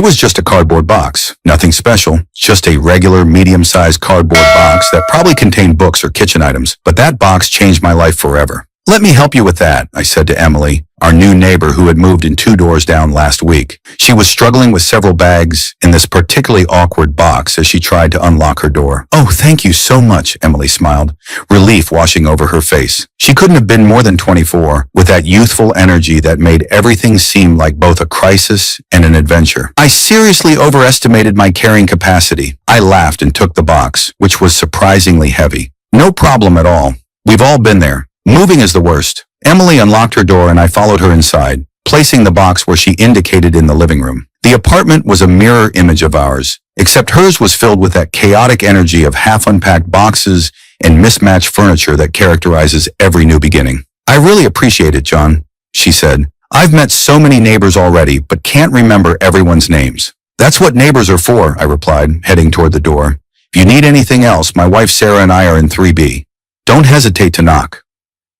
was just a cardboard box. Nothing special, just a regular medium-sized cardboard box that probably contained books or kitchen items. But that box changed my life forever. "Let me help you with that," I said to Emily, our new neighbor who had moved in 2 doors down last week. She was struggling with several bags in this particularly awkward box as she tried to unlock her door. "Oh, thank you so much," Emily smiled, relief washing over her face. She couldn't have been more than 24, with that youthful energy that made everything seem like both a crisis and an adventure. I seriously overestimated my carrying capacity. I laughed and took the box, which was surprisingly heavy. "No problem at all. We've all been there. Moving is the worst." Emily unlocked her door and I followed her inside, placing the box where she indicated in the living room. The apartment was a mirror image of ours, except hers was filled with that chaotic energy of half-unpacked boxes and mismatched furniture that characterizes every new beginning. "I really appreciate it, John," she said. "I've met so many neighbors already, but can't remember everyone's names." "That's what neighbors are for," I replied, heading toward the door. "If you need anything else, my wife Sarah and I are in 3B. Don't hesitate to knock."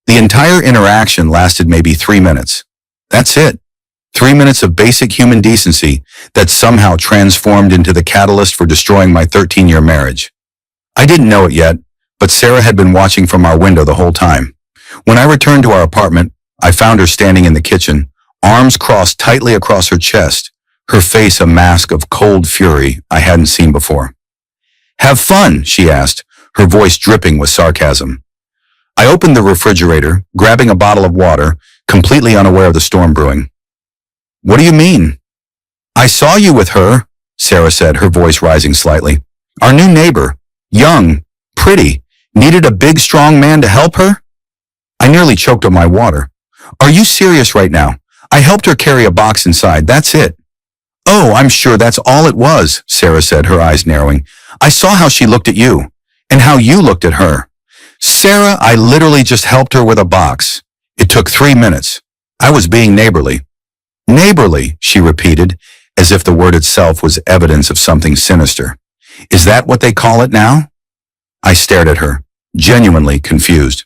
The entire interaction lasted maybe 3 minutes. That's it. 3 minutes of basic human decency that somehow transformed into the catalyst for destroying my 13-year marriage. I didn't know it yet, but Sarah had been watching from our window the whole time. When I returned to our apartment, I found her standing in the kitchen, arms crossed tightly across her chest, her face a mask of cold fury I hadn't seen before. "Have fun?" she asked, her voice dripping with sarcasm. I opened the refrigerator, grabbing a bottle of water, completely unaware of the storm brewing. "What do you mean?" "I saw you with her," Sarah said, her voice rising slightly. "Our new neighbor, young, pretty, needed a big, strong man to help her?" I nearly choked on my water. "Are you serious right now? I helped her carry a box inside, that's it." "Oh, I'm sure that's all it was," Sarah said, her eyes narrowing. "I saw how she looked at you, and how you looked at her." "Sarah, I literally just helped her with a box. It took 3 minutes. I was being neighborly." "Neighborly," she repeated, as if the word itself was evidence of something sinister. "Is that what they call it now?" I stared at her, genuinely confused.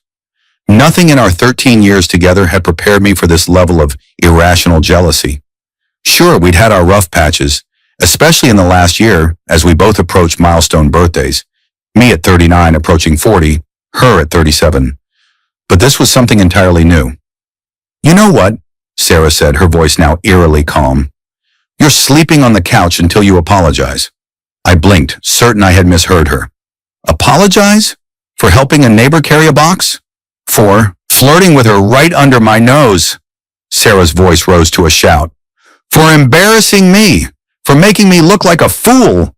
Nothing in our 13 years together had prepared me for this level of irrational jealousy. Sure, we'd had our rough patches, especially in the last year as we both approached milestone birthdays, me at 39 approaching 40, her at 37. But this was something entirely new. "You know what?" Sarah said, her voice now eerily calm. "You're sleeping on the couch until you apologize." I blinked, certain I had misheard her. "Apologize? For helping a neighbor carry a box? For flirting with her right under my nose?" Sarah's voice rose to a shout. "For embarrassing me? For making me look like a fool?"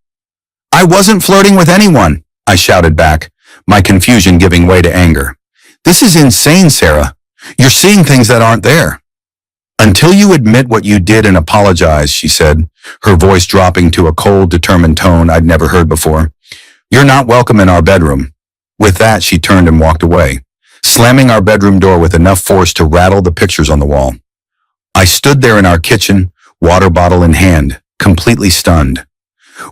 "I wasn't flirting with anyone," I shouted back, my confusion giving way to anger. "This is insane, Sarah. You're seeing things that aren't there." "Until you admit what you did and apologize," she said, her voice dropping to a cold, determined tone I'd never heard before, "you're not welcome in our bedroom." With that, she turned and walked away, slamming our bedroom door with enough force to rattle the pictures on the wall. I stood there in our kitchen, water bottle in hand, completely stunned.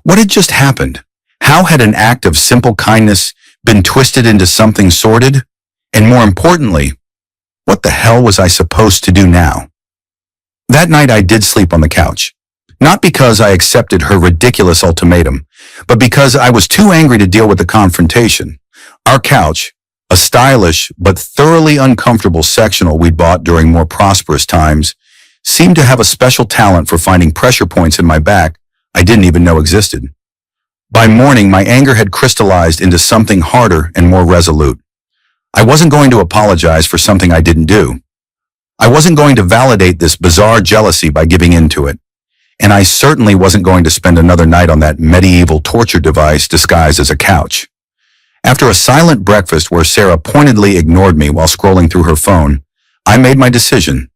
What had just happened? How had an act of simple kindness been twisted into something sordid? And more importantly, what the hell was I supposed to do now? That night I did sleep on the couch. Not because I accepted her ridiculous ultimatum, but because I was too angry to deal with the confrontation. Our couch, a stylish but thoroughly uncomfortable sectional we'd bought during more prosperous times, seemed to have a special talent for finding pressure points in my back I didn't even know existed. By morning, my anger had crystallized into something harder and more resolute. I wasn't going to apologize for something I didn't do. I wasn't going to validate this bizarre jealousy by giving in to it. And I certainly wasn't going to spend another night on that medieval torture device disguised as a couch. After a silent breakfast where Sarah pointedly ignored me while scrolling through her phone, I made my decision.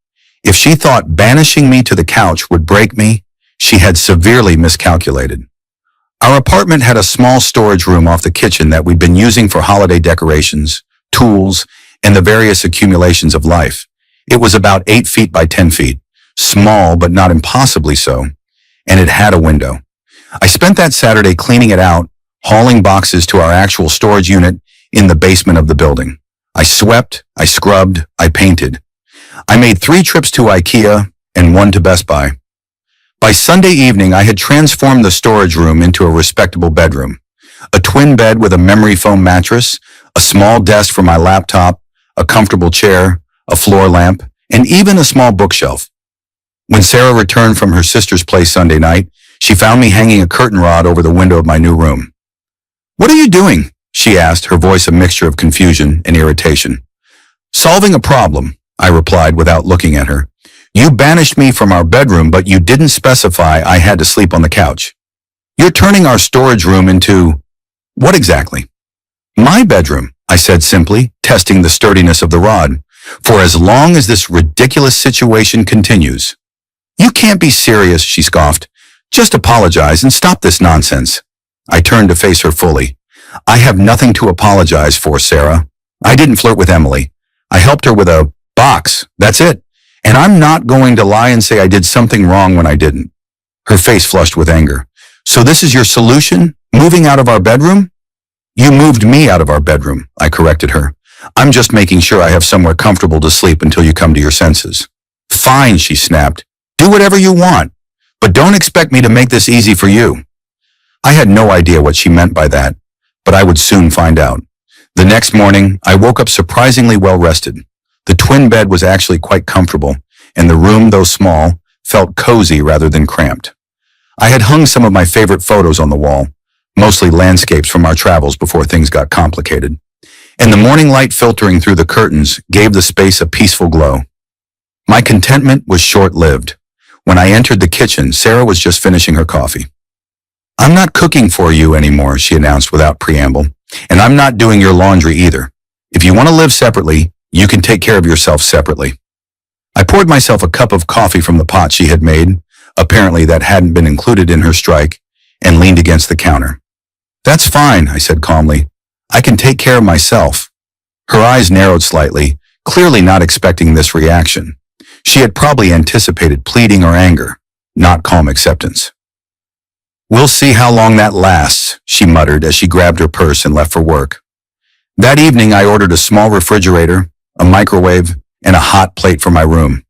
If she thought banishing me to the couch would break me, she had severely miscalculated. Our apartment had a small storage room off the kitchen that we'd been using for holiday decorations, tools, and the various accumulations of life. It was about 8 feet by 10 feet, small but not impossibly so, and it had a window. I spent that Saturday cleaning it out, hauling boxes to our actual storage unit in the basement of the building. I swept, I scrubbed, I painted. I made 3 trips to IKEA and 1 to Best Buy. By Sunday evening, I had transformed the storage room into a respectable bedroom. A twin bed with a memory foam mattress, a small desk for my laptop, a comfortable chair, a floor lamp, and even a small bookshelf. When Sarah returned from her sister's place Sunday night, she found me hanging a curtain rod over the window of my new room. "What are you doing?" she asked, her voice a mixture of confusion and irritation. "Solving a problem," I replied without looking at her. "You banished me from our bedroom, but you didn't specify I had to sleep on the couch. You're turning our storage room into... what exactly?" "My bedroom," I said simply, testing the sturdiness of the rod, "for as long as this ridiculous situation continues." "You can't be serious," she scoffed. "Just apologize and stop this nonsense." I turned to face her fully. "I have nothing to apologize for, Sarah. I didn't flirt with Emily. I helped her with a box. That's it. And I'm not going to lie and say I did something wrong when I didn't." Her face flushed with anger. "So this is your solution? Moving out of our bedroom?" "You moved me out of our bedroom," I corrected her. "I'm just making sure I have somewhere comfortable to sleep until you come to your senses." "Fine," she snapped. "Do whatever you want, but don't expect me to make this easy for you." I had no idea what she meant by that, but I would soon find out. The next morning, I woke up surprisingly well rested. The twin bed was actually quite comfortable, and the room, though small, felt cozy rather than cramped. I had hung some of my favorite photos on the wall, mostly landscapes from our travels before things got complicated, and the morning light filtering through the curtains gave the space a peaceful glow. My contentment was short-lived. When I entered the kitchen, Sarah was just finishing her coffee. "I'm not cooking for you anymore," she announced without preamble, "and I'm not doing your laundry either. If you want to live separately, you can take care of yourself separately." I poured myself a cup of coffee from the pot she had made, apparently that hadn't been included in her strike, and leaned against the counter. "That's fine," I said calmly. "I can take care of myself." Her eyes narrowed slightly, clearly not expecting this reaction. She had probably anticipated pleading or anger, not calm acceptance. "We'll see how long that lasts," she muttered as she grabbed her purse and left for work. That evening, I ordered a small refrigerator, a microwave, and a hot plate for my room.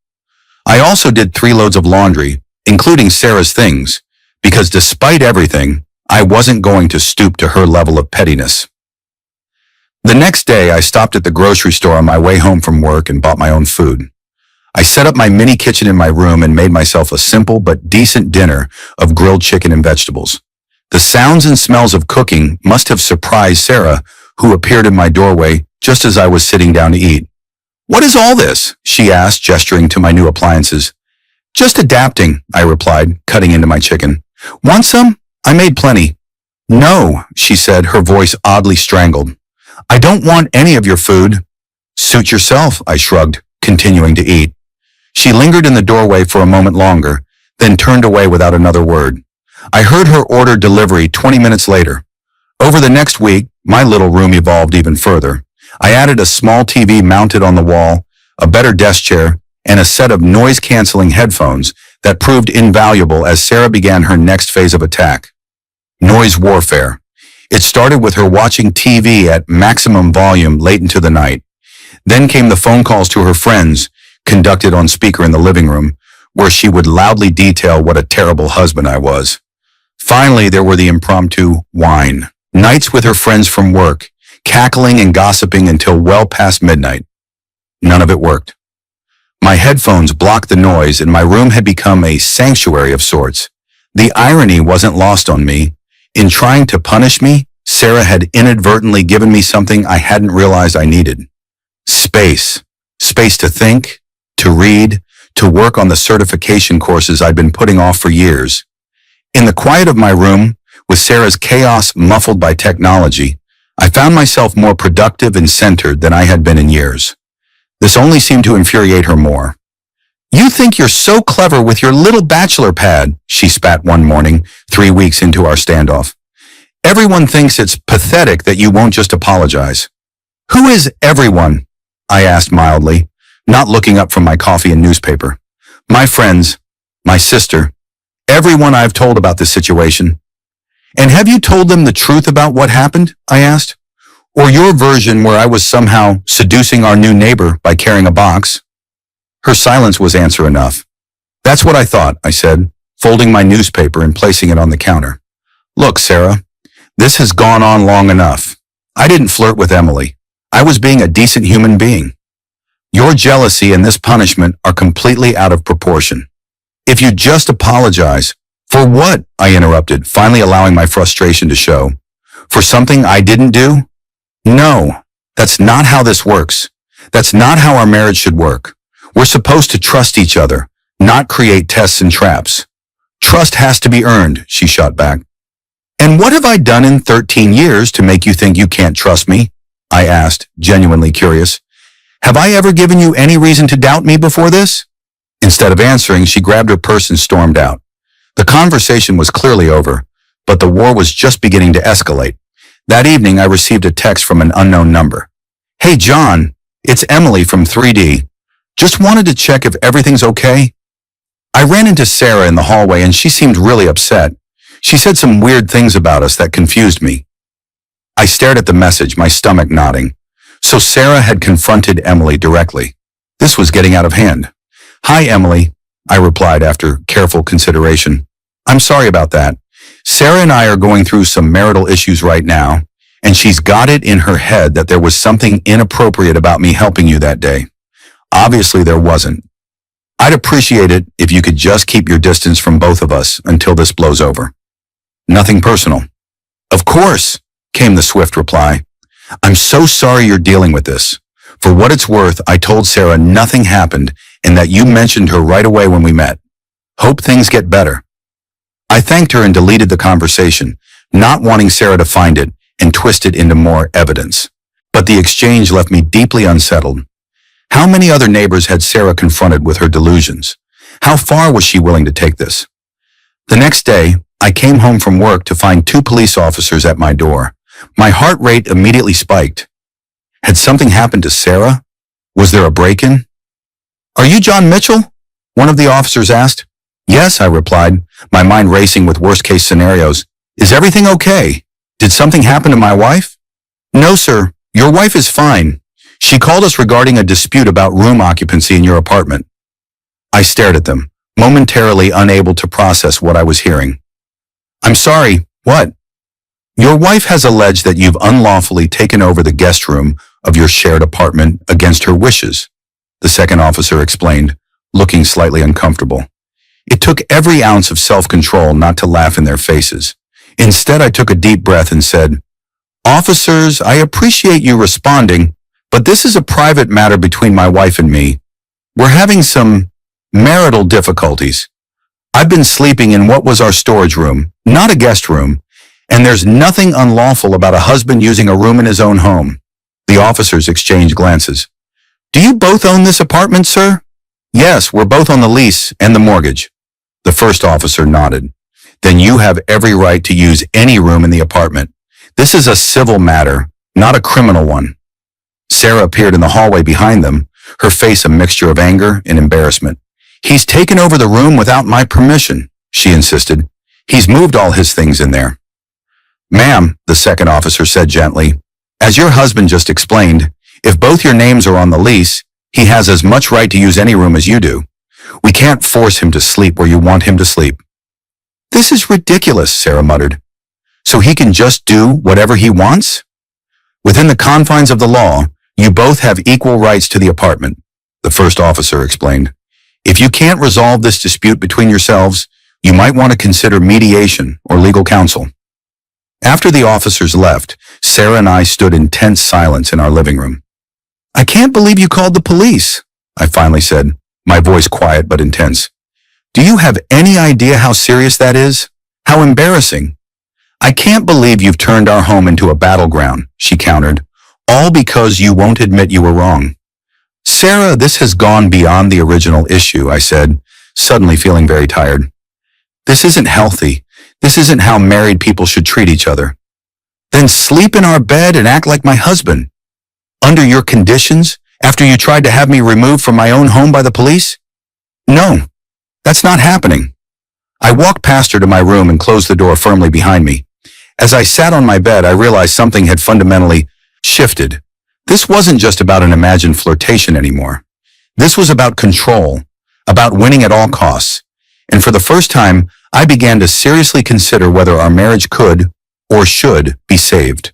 I also did 3 loads of laundry, including Sarah's things, because despite everything, I wasn't going to stoop to her level of pettiness. The next day, I stopped at the grocery store on my way home from work and bought my own food. I set up my mini kitchen in my room and made myself a simple but decent dinner of grilled chicken and vegetables. The sounds and smells of cooking must have surprised Sarah, who appeared in my doorway just as I was sitting down to eat. "What is all this?" she asked, gesturing to my new appliances. "Just adapting," I replied, cutting into my chicken. "Want some? I made plenty." "No," she said, her voice oddly strangled. "I don't want any of your food." "Suit yourself," I shrugged, continuing to eat. She lingered in the doorway for a moment longer, then turned away without another word. I heard her order delivery 20 minutes later. Over the next week, my little room evolved even further. I added a small TV mounted on the wall, a better desk chair, and a set of noise-canceling headphones that proved invaluable as Sarah began her next phase of attack. Noise warfare. It started with her watching TV at maximum volume late into the night. Then came the phone calls to her friends, conducted on speaker in the living room, where she would loudly detail what a terrible husband I was. Finally, there were the impromptu whine. Nights with her friends from work, cackling and gossiping until well past midnight. None of it worked. My headphones blocked the noise and my room had become a sanctuary of sorts. The irony wasn't lost on me. In trying to punish me, Sarah had inadvertently given me something I hadn't realized I needed. Space. Space to think, to read, to work on the certification courses I'd been putting off for years. In the quiet of my room, with Sarah's chaos muffled by technology, I found myself more productive and centered than I had been in years. This only seemed to infuriate her more. "You think you're so clever with your little bachelor pad," she spat one morning, 3 weeks into our standoff. "Everyone thinks it's pathetic that you won't just apologize." "Who is everyone?" I asked mildly, not looking up from my coffee and newspaper. "My friends, my sister, everyone I've told about this situation." "And have you told them the truth about what happened?" I asked. "Or your version where I was somehow seducing our new neighbor by carrying a box?" Her silence was answer enough. "That's what I thought," I said. folding my newspaper and placing it on the counter. Look, Sarah, this has gone on long enough. I didn't flirt with Emily. I was being a decent human being. Your jealousy and this punishment are completely out of proportion. If you just apologize. For what? I interrupted, finally allowing my frustration to show. For something I didn't do? No, that's not how this works. That's not how our marriage should work. We're supposed to trust each other, not create tests and traps. Trust has to be earned, she shot back. And what have I done in 13 years to make you think you can't trust me? I asked, genuinely curious. Have I ever given you any reason to doubt me before this? Instead of answering, she grabbed her purse and stormed out. The conversation was clearly over, but the war was just beginning to escalate. That evening, I received a text from an unknown number. Hey, John, it's Emily from 3D. Just wanted to check if everything's okay. I ran into Sarah in the hallway and she seemed really upset. She said some weird things about us that confused me. I stared at the message, my stomach knotting. So Sarah had confronted Emily directly. This was getting out of hand. Hi, Emily, I replied after careful consideration. I'm sorry about that. Sarah and I are going through some marital issues right now, and she's got it in her head that there was something inappropriate about me helping you that day. Obviously, there wasn't. I'd appreciate it if you could just keep your distance from both of us until this blows over. Nothing personal. Of course, came the swift reply. I'm so sorry you're dealing with this. For what it's worth, I told Sarah nothing happened and that you mentioned her right away when we met. Hope things get better. I thanked her and deleted the conversation, not wanting Sarah to find it and twist it into more evidence. But the exchange left me deeply unsettled. How many other neighbors had Sarah confronted with her delusions? How far was she willing to take this? The next day, I came home from work to find 2 police officers at my door. My heart rate immediately spiked. Had something happened to Sarah? Was there a break-in? Are you John Mitchell? One of the officers asked. Yes, I replied, my mind racing with worst-case scenarios. Is everything okay? Did something happen to my wife? No, sir. Your wife is fine. She called us regarding a dispute about room occupancy in your apartment. I stared at them, momentarily unable to process what I was hearing. I'm sorry, what? Your wife has alleged that you've unlawfully taken over the guest room of your shared apartment against her wishes, the second officer explained, looking slightly uncomfortable. It took every ounce of self-control not to laugh in their faces. Instead, I took a deep breath and said, Officers, I appreciate you responding, but this is a private matter between my wife and me. We're having some marital difficulties. I've been sleeping in what was our storage room, not a guest room, and there's nothing unlawful about a husband using a room in his own home. The officers exchanged glances. Do you both own this apartment, sir? Yes, we're both on the lease and the mortgage. The first officer nodded. Then you have every right to use any room in the apartment. This is a civil matter, not a criminal one. Sarah appeared in the hallway behind them, her face a mixture of anger and embarrassment. He's taken over the room without my permission, she insisted. He's moved all his things in there. Ma'am, the second officer said gently, as your husband just explained, if both your names are on the lease, he has as much right to use any room as you do. We can't force him to sleep where you want him to sleep. This is ridiculous, Sarah muttered. So he can just do whatever he wants? Within the confines of the law, you both have equal rights to the apartment, the first officer explained. If you can't resolve this dispute between yourselves, you might want to consider mediation or legal counsel. After the officers left, Sarah and I stood in tense silence in our living room. I can't believe you called the police, I finally said, my voice quiet but intense. Do you have any idea how serious that is? How embarrassing. I can't believe you've turned our home into a battleground, she countered, all because you won't admit you were wrong. Sarah, this has gone beyond the original issue, I said, suddenly feeling very tired. This isn't healthy. This isn't how married people should treat each other. Then sleep in our bed and act like my husband. Under your conditions, after you tried to have me removed from my own home by the police? No, that's not happening. I walked past her to my room and closed the door firmly behind me. As I sat on my bed, I realized something had fundamentally shifted. This wasn't just about an imagined flirtation anymore. This was about control, about winning at all costs. And for the first time, I began to seriously consider whether our marriage could or should be saved.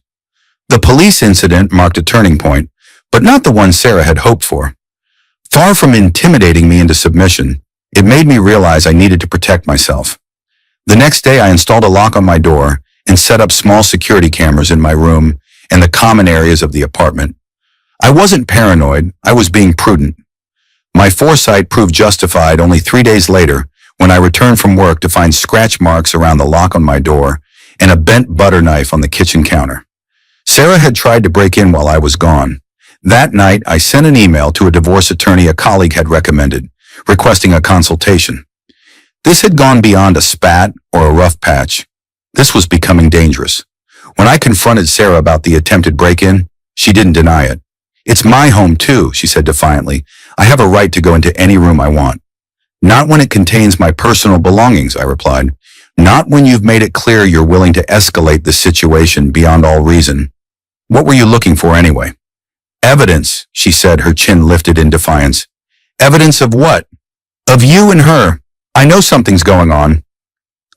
The police incident marked a turning point, but not the one Sarah had hoped for. Far from intimidating me into submission, it made me realize I needed to protect myself. The next day, I installed a lock on my door and set up small security cameras in my room and the common areas of the apartment. I wasn't paranoid, I was being prudent. My foresight proved justified only 3 days later when I returned from work to find scratch marks around the lock on my door and a bent butter knife on the kitchen counter. Sarah had tried to break in while I was gone. That night, I sent an email to a divorce attorney a colleague had recommended, requesting a consultation. This had gone beyond a spat or a rough patch. This was becoming dangerous. When I confronted Sarah about the attempted break-in, she didn't deny it. "It's my home too," she said defiantly. "I have a right to go into any room I want." "Not when it contains my personal belongings," I replied. "Not when you've made it clear you're willing to escalate the situation beyond all reason." "What were you looking for anyway?" "Evidence," she said, her chin lifted in defiance. "Evidence of what?" "Of you and her. I know something's going on."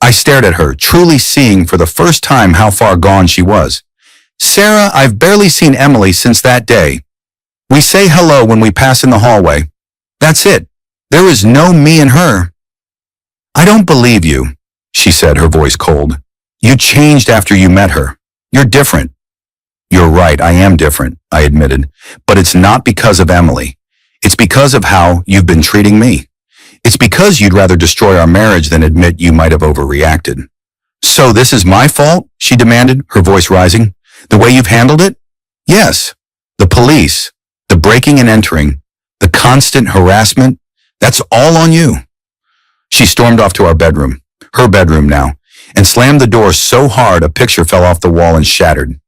I stared at her, truly seeing for the first time how far gone she was. "Sarah, I've barely seen Emily since that day. We say hello when we pass in the hallway. That's it. There is no me and her." "I don't believe you," she said, her voice cold. "You changed after you met her. You're different." "You're right, I am different," I admitted, "but it's not because of Emily. It's because of how you've been treating me. It's because you'd rather destroy our marriage than admit you might have overreacted." "So this is my fault?" she demanded, her voice rising. "The way you've handled it?" "Yes. The police, the breaking and entering, the constant harassment, that's all on you." She stormed off to our bedroom, her bedroom now, and slammed the door so hard a picture fell off the wall and shattered.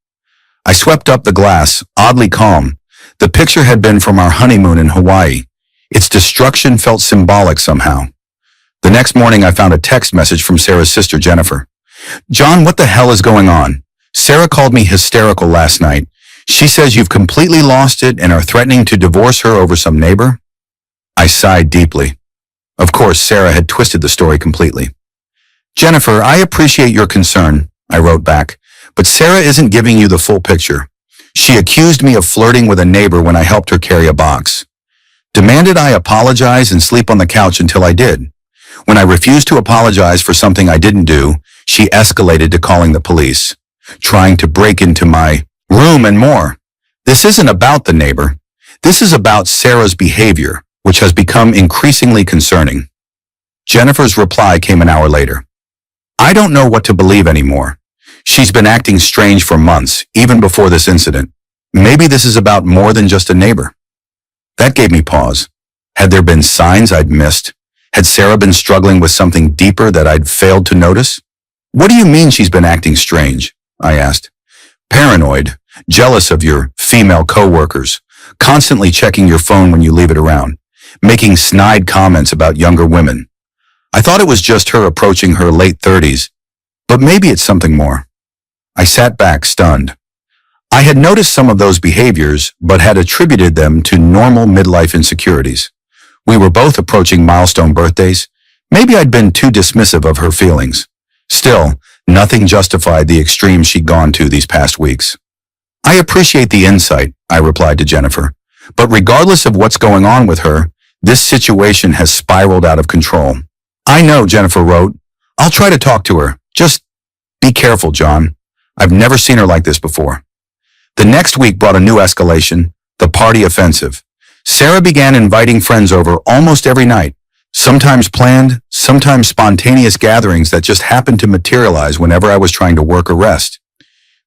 I swept up the glass, oddly calm. The picture had been from our honeymoon in Hawaii. Its destruction felt symbolic somehow. The next morning, I found a text message from Sarah's sister, Jennifer. "John, what the hell is going on? Sarah called me hysterical last night. She says you've completely lost it and are threatening to divorce her over some neighbor." I sighed deeply. Of course, Sarah had twisted the story completely. "Jennifer, I appreciate your concern," I wrote back, "but Sarah isn't giving you the full picture. She accused me of flirting with a neighbor when I helped her carry a box. Demanded I apologize and sleep on the couch until I did. When I refused to apologize for something I didn't do, she escalated to calling the police, trying to break into my room and more. This isn't about the neighbor. This is about Sarah's behavior, which has become increasingly concerning." Jennifer's reply came an hour later. "I don't know what to believe anymore. She's been acting strange for months, even before this incident. Maybe this is about more than just a neighbor." That gave me pause. Had there been signs I'd missed? Had Sarah been struggling with something deeper that I'd failed to notice? "What do you mean she's been acting strange?" I asked. "Paranoid, jealous of your female co-workers, constantly checking your phone when you leave it around, making snide comments about younger women. I thought it was just her approaching her late 30s, but maybe it's something more." I sat back, stunned. I had noticed some of those behaviors, but had attributed them to normal midlife insecurities. We were both approaching milestone birthdays. Maybe I'd been too dismissive of her feelings. Still, nothing justified the extremes she'd gone to these past weeks. "I appreciate the insight," I replied to Jennifer, "but regardless of what's going on with her, this situation has spiraled out of control." "I know," Jennifer wrote. "I'll try to talk to her. Just be careful, John. I've never seen her like this before." The next week brought a new escalation, the party offensive. Sarah began inviting friends over almost every night, sometimes planned, sometimes spontaneous gatherings that just happened to materialize whenever I was trying to work or rest.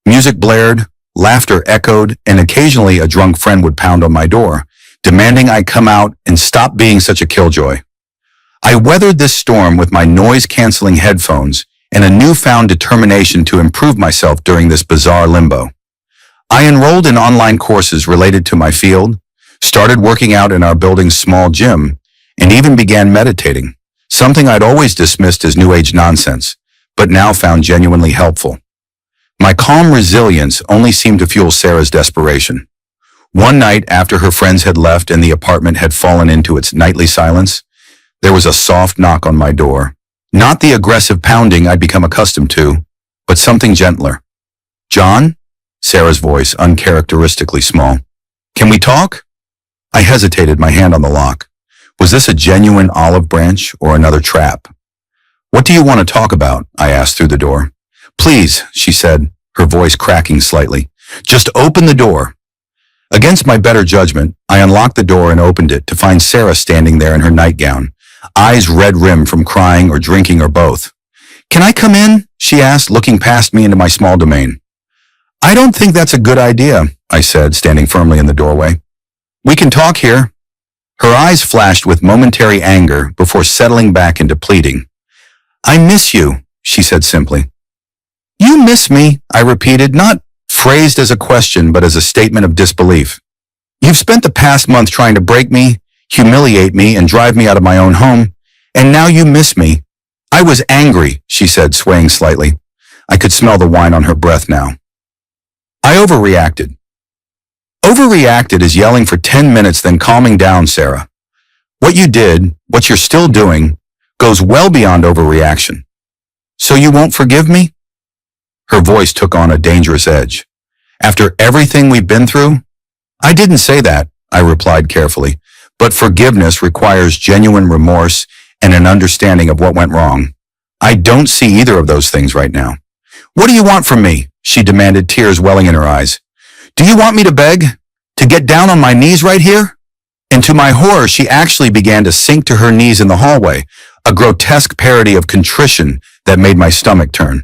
Music blared, laughter echoed, and occasionally a drunk friend would pound on my door, demanding I come out and stop being such a killjoy. I weathered this storm with my noise-canceling headphones and a newfound determination to improve myself during this bizarre limbo. I enrolled in online courses related to my field, started working out in our building's small gym, and even began meditating, something I'd always dismissed as New Age nonsense, but now found genuinely helpful. My calm resilience only seemed to fuel Sarah's desperation. One night after her friends had left and the apartment had fallen into its nightly silence, There was a soft knock on my door. Not the aggressive pounding I'd become accustomed to, but something gentler. "John?" Sarah's voice, uncharacteristically small. "Can we talk?" I hesitated, my hand on the lock. Was this a genuine olive branch or another trap? "What do you want to talk about?" I asked through the door. "Please," she said, her voice cracking slightly. "Just open the door." Against my better judgment, I unlocked the door and opened it to find Sarah standing there in her nightgown, eyes red-rimmed from crying or drinking or both. "Can I come in?" she asked, looking past me into my small domain. "I don't think that's a good idea," I said, standing firmly in the doorway. "We can talk here." Her eyes flashed with momentary anger before settling back into pleading. "I miss you," she said simply. "You miss me," I repeated, not phrased as a question but as a statement of disbelief. "You've spent the past month trying to break me, humiliate me, and drive me out of my own home, and now you miss me." "I was angry," she said, swaying slightly. I could smell the wine on her breath now. "I overreacted." "Overreacted is yelling for 10 minutes then calming down, Sarah. What you did, what you're still doing, goes well beyond overreaction. So you won't forgive me?" Her voice took on a dangerous edge. "After everything we've been through?" "I didn't say that," I replied carefully, "but forgiveness requires genuine remorse and an understanding of what went wrong. I don't see either of those things right now." "What do you want from me?" she demanded, tears welling in her eyes. "Do you want me to beg? To get down on my knees right here?" And to my horror, she actually began to sink to her knees in the hallway, a grotesque parody of contrition that made my stomach turn.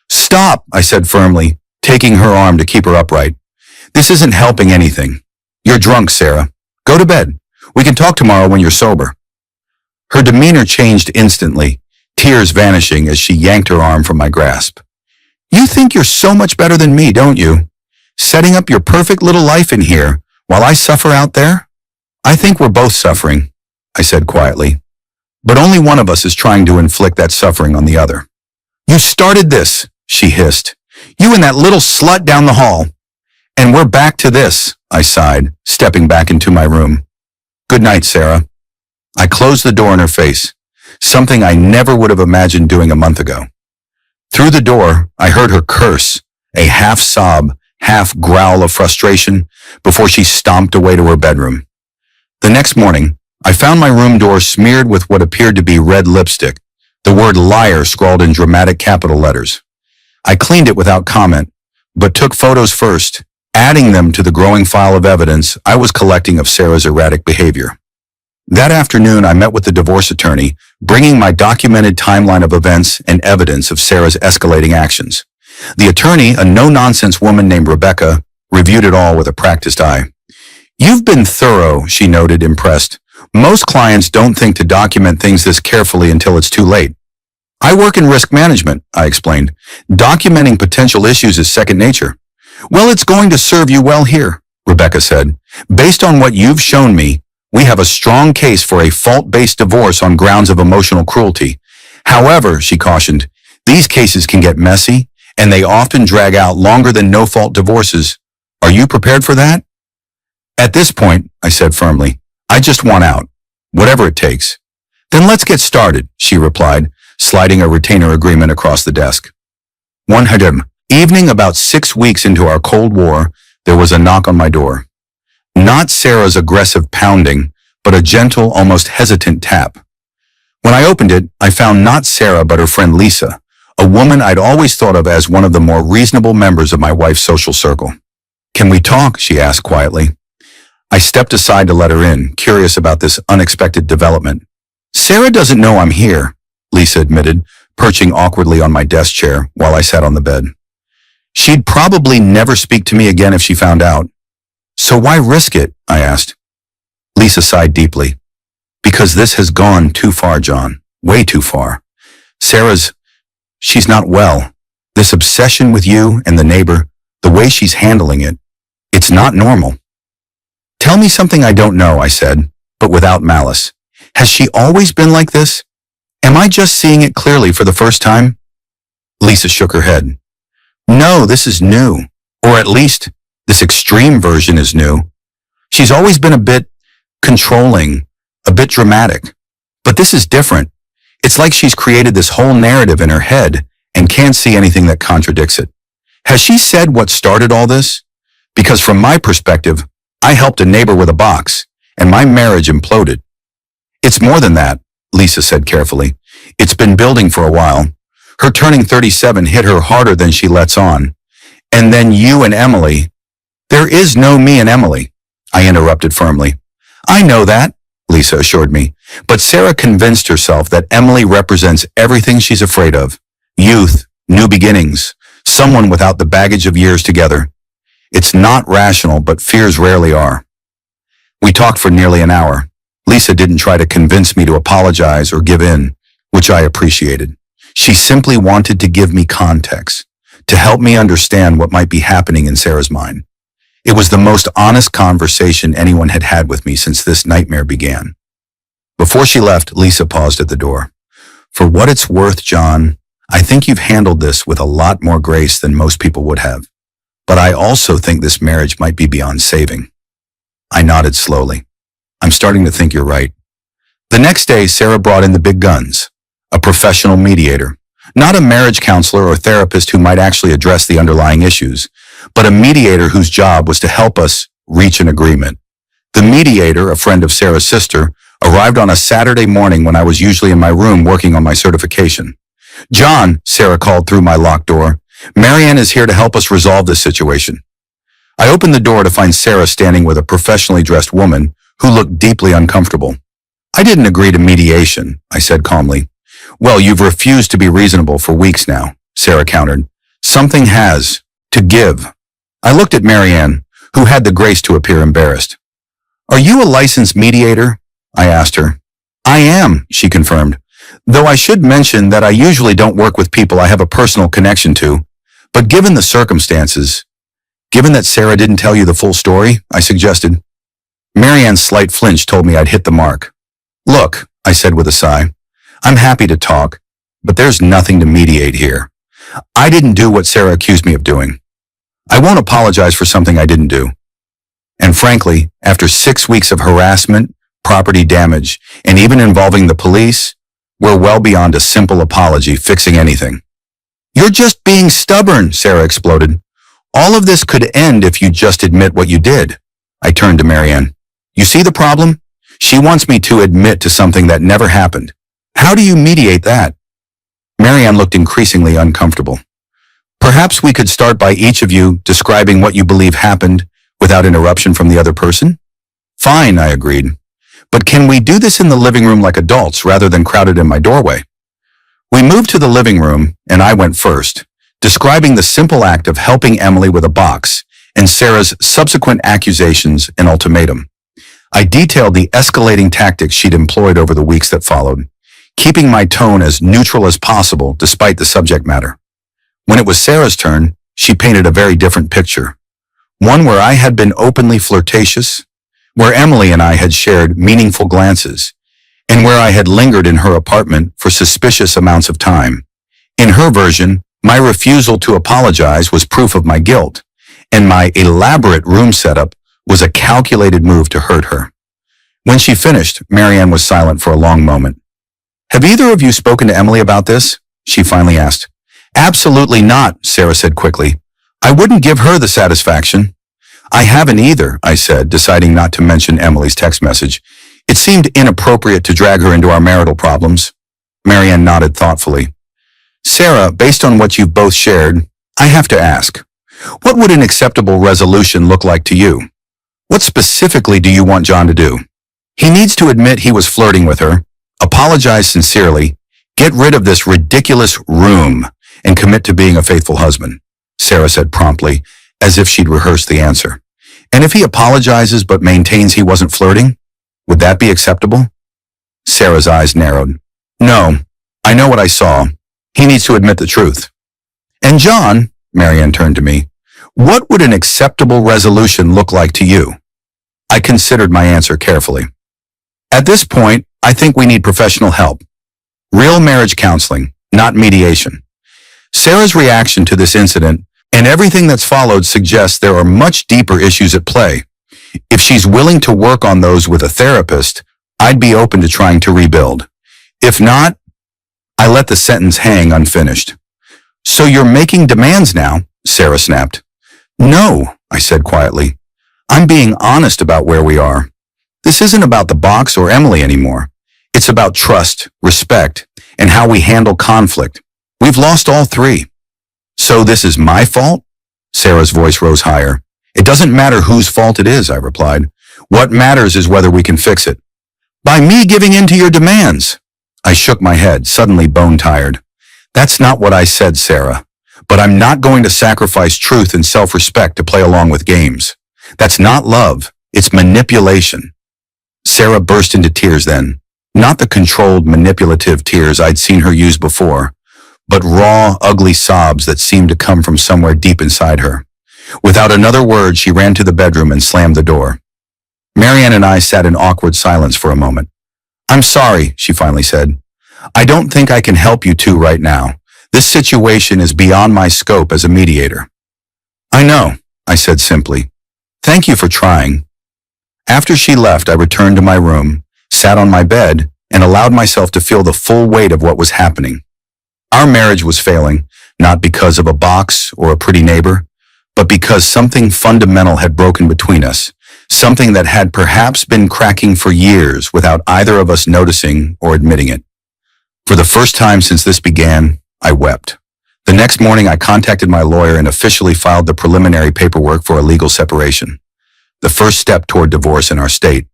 "Stop," I said firmly, taking her arm to keep her upright. "This isn't helping anything. You're drunk, Sarah. Go to bed. We can talk tomorrow when you're sober." Her demeanor changed instantly, tears vanishing as she yanked her arm from my grasp. "You think you're so much better than me, don't you? Setting up your perfect little life in here while I suffer out there?" "I think we're both suffering," I said quietly. "But only one of us is trying to inflict that suffering on the other." "You started this," she hissed. "You and that little slut down the hall. And we're back to this," I sighed, stepping back into my room. "Good night, Sarah." I closed the door in her face, something I never would have imagined doing a month ago. Through the door, I heard her curse, a half-sob, half-growl of frustration, before she stomped away to her bedroom. The next morning, I found my room door smeared with what appeared to be red lipstick, the word liar scrawled in dramatic capital letters. I cleaned it without comment, but took photos first, adding them to the growing file of evidence I was collecting of Sarah's erratic behavior. That afternoon, I met with the divorce attorney, bringing my documented timeline of events and evidence of Sarah's escalating actions. The attorney, a no-nonsense woman named Rebecca, reviewed it all with a practiced eye. "You've been thorough," she noted, impressed. "Most clients don't think to document things this carefully until it's too late." "I work in risk management," I explained. "Documenting potential issues is second nature." "Well, it's going to serve you well here," Rebecca said. "Based on what you've shown me, we have a strong case for a fault-based divorce on grounds of emotional cruelty. However," she cautioned, "these cases can get messy, and they often drag out longer than no-fault divorces. Are you prepared for that?" "At this point," I said firmly, "I just want out, whatever it takes." "Then let's get started," she replied, sliding a retainer agreement across the desk. One evening, about 6 weeks into our Cold War, there was a knock on my door. Not Sarah's aggressive pounding, but a gentle, almost hesitant tap. When I opened it, I found not Sarah but her friend Lisa, a woman I'd always thought of as one of the more reasonable members of my wife's social circle. "Can we talk?" she asked quietly. I stepped aside to let her in, curious about this unexpected development. "Sarah doesn't know I'm here," Lisa admitted, perching awkwardly on my desk chair while I sat on the bed. "She'd probably never speak to me again if she found out." "So why risk it?" I asked. Lisa sighed deeply. "Because this has gone too far, John. Way too far. She's not well. This obsession with you and the neighbor, the way she's handling it, it's not normal." "Tell me something I don't know," I said, but without malice. "Has she always been like this? Am I just seeing it clearly for the first time?" Lisa shook her head. "No, this is new. Or at least, this extreme version is new. She's always been a bit controlling, a bit dramatic. But this is different. It's like she's created this whole narrative in her head and can't see anything that contradicts it. Has she said what started all this? Because from my perspective, I helped a neighbor with a box, and my marriage imploded. It's more than that, Lisa said carefully. It's been building for a while. Her turning 37 hit her harder than she lets on. And then you and Emily. There is no me and Emily, I interrupted firmly. I know that, Lisa assured me, but Sarah convinced herself that Emily represents everything she's afraid of. Youth, new beginnings, someone without the baggage of years together. It's not rational, but fears rarely are. We talked for nearly an hour. Lisa didn't try to convince me to apologize or give in, which I appreciated. She simply wanted to give me context, to help me understand what might be happening in Sarah's mind. It was the most honest conversation anyone had had with me since this nightmare began. Before she left, Lisa paused at the door. For what it's worth, John, I think you've handled this with a lot more grace than most people would have. But I also think this marriage might be beyond saving. I nodded slowly. I'm starting to think you're right. The next day, Sarah brought in the big guns, a professional mediator, not a marriage counselor or therapist who might actually address the underlying issues, but a mediator whose job was to help us reach an agreement. The mediator, a friend of Sarah's sister, arrived on a Saturday morning when I was usually in my room working on my certification. John, Sarah called through my locked door, Marianne is here to help us resolve this situation. I opened the door to find Sarah standing with a professionally dressed woman who looked deeply uncomfortable. I didn't agree to mediation, I said calmly. Well, you've refused to be reasonable for weeks now, Sarah countered. Something has to give. I looked at Marianne, who had the grace to appear embarrassed. Are you a licensed mediator? I asked her. I am, she confirmed, though I should mention that I usually don't work with people I have a personal connection to. But given the circumstances, given that Sarah didn't tell you the full story, I suggested. Marianne's slight flinch told me I'd hit the mark. Look, I said with a sigh, I'm happy to talk, but there's nothing to mediate here. I didn't do what Sarah accused me of doing. I won't apologize for something I didn't do. And frankly, after 6 weeks of harassment, property damage, and even involving the police, we're well beyond a simple apology fixing anything. You're just being stubborn, Sarah exploded. All of this could end if you just admit what you did. I turned to Marianne. You see the problem? She wants me to admit to something that never happened. How do you mediate that? Marianne looked increasingly uncomfortable. Perhaps we could start by each of you describing what you believe happened without interruption from the other person? Fine, I agreed. But can we do this in the living room like adults rather than crowded in my doorway? We moved to the living room, and I went first, describing the simple act of helping Emily with a box and Sarah's subsequent accusations and ultimatum. I detailed the escalating tactics she'd employed over the weeks that followed, keeping my tone as neutral as possible despite the subject matter. When it was Sarah's turn, she painted a very different picture. One where I had been openly flirtatious, where Emily and I had shared meaningful glances, and where I had lingered in her apartment for suspicious amounts of time. In her version, my refusal to apologize was proof of my guilt, and my elaborate room setup was a calculated move to hurt her. When she finished, Marianne was silent for a long moment. Have either of you spoken to Emily about this? She finally asked. Absolutely not, Sarah said quickly. I wouldn't give her the satisfaction. I haven't either, I said, deciding not to mention Emily's text message. It seemed inappropriate to drag her into our marital problems. Marianne nodded thoughtfully. Sarah, based on what you've both shared, I have to ask, what would an acceptable resolution look like to you? What specifically do you want John to do? He needs to admit he was flirting with her, apologize sincerely, get rid of this ridiculous room, and commit to being a faithful husband, Sarah said promptly, as if she'd rehearsed the answer. And if he apologizes but maintains he wasn't flirting, would that be acceptable? Sarah's eyes narrowed. No, I know what I saw. He needs to admit the truth. And John, Marianne turned to me, what would an acceptable resolution look like to you? I considered my answer carefully. At this point, I think we need professional help. Real marriage counseling, not mediation. Sarah's reaction to this incident and everything that's followed suggests there are much deeper issues at play. If she's willing to work on those with a therapist, I'd be open to trying to rebuild. If not, I let the sentence hang unfinished. So you're making demands now, Sarah snapped. No, I said quietly. I'm being honest about where we are. This isn't about the box or Emily anymore. It's about trust, respect, and how we handle conflict. We've lost all three. So this is my fault? Sarah's voice rose higher. It doesn't matter whose fault it is, I replied. What matters is whether we can fix it. By me giving in to your demands. I shook my head, suddenly bone-tired. That's not what I said, Sarah. But I'm not going to sacrifice truth and self-respect to play along with games. That's not love. It's manipulation. Sarah burst into tears then. Not the controlled, manipulative tears I'd seen her use before, but raw, ugly sobs that seemed to come from somewhere deep inside her. Without another word, she ran to the bedroom and slammed the door. Marianne and I sat in awkward silence for a moment. I'm sorry, she finally said. I don't think I can help you two right now. This situation is beyond my scope as a mediator. I know, I said simply. Thank you for trying. After she left, I returned to my room, sat on my bed, and allowed myself to feel the full weight of what was happening. Our marriage was failing, not because of a box or a pretty neighbor, but because something fundamental had broken between us, something that had perhaps been cracking for years without either of us noticing or admitting it. For the first time since this began, I wept. The next morning, I contacted my lawyer and officially filed the preliminary paperwork for a legal separation, the first step toward divorce in our state.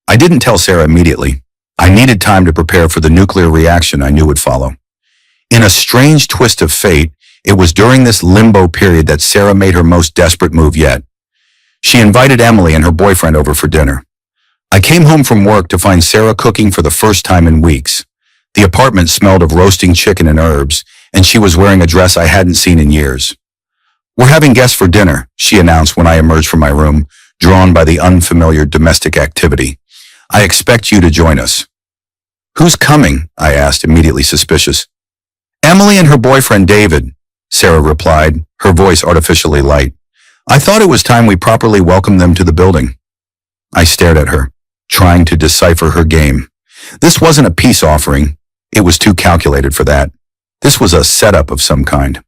I didn't tell Sarah immediately. I needed time to prepare for the nuclear reaction I knew would follow. In a strange twist of fate, it was during this limbo period that Sarah made her most desperate move yet. She invited Emily and her boyfriend over for dinner. I came home from work to find Sarah cooking for the first time in weeks. The apartment smelled of roasting chicken and herbs, and she was wearing a dress I hadn't seen in years. We're having guests for dinner, she announced when I emerged from my room, drawn by the unfamiliar domestic activity. I expect you to join us. Who's coming? I asked, immediately suspicious. Emily and her boyfriend David, Sarah replied, her voice artificially light. I thought it was time we properly welcomed them to the building. I stared at her, trying to decipher her game. This wasn't a peace offering. It was too calculated for that. This was a setup of some kind.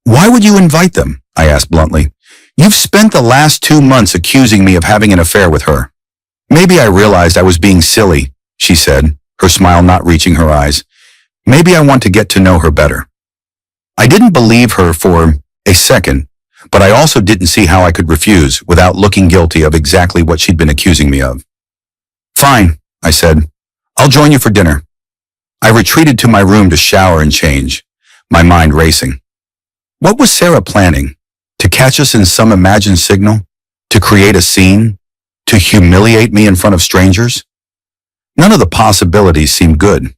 Why would you invite them? I asked bluntly. You've spent the last 2 months accusing me of having an affair with her. Maybe I realized I was being silly, she said, her smile not reaching her eyes. Maybe I want to get to know her better. I didn't believe her for a second, but I also didn't see how I could refuse without looking guilty of exactly what she'd been accusing me of. Fine, I said. I'll join you for dinner. I retreated to my room to shower and change, my mind racing. What was Sarah planning? To catch us in some imagined signal? To create a scene? To humiliate me in front of strangers? None of the possibilities seemed good.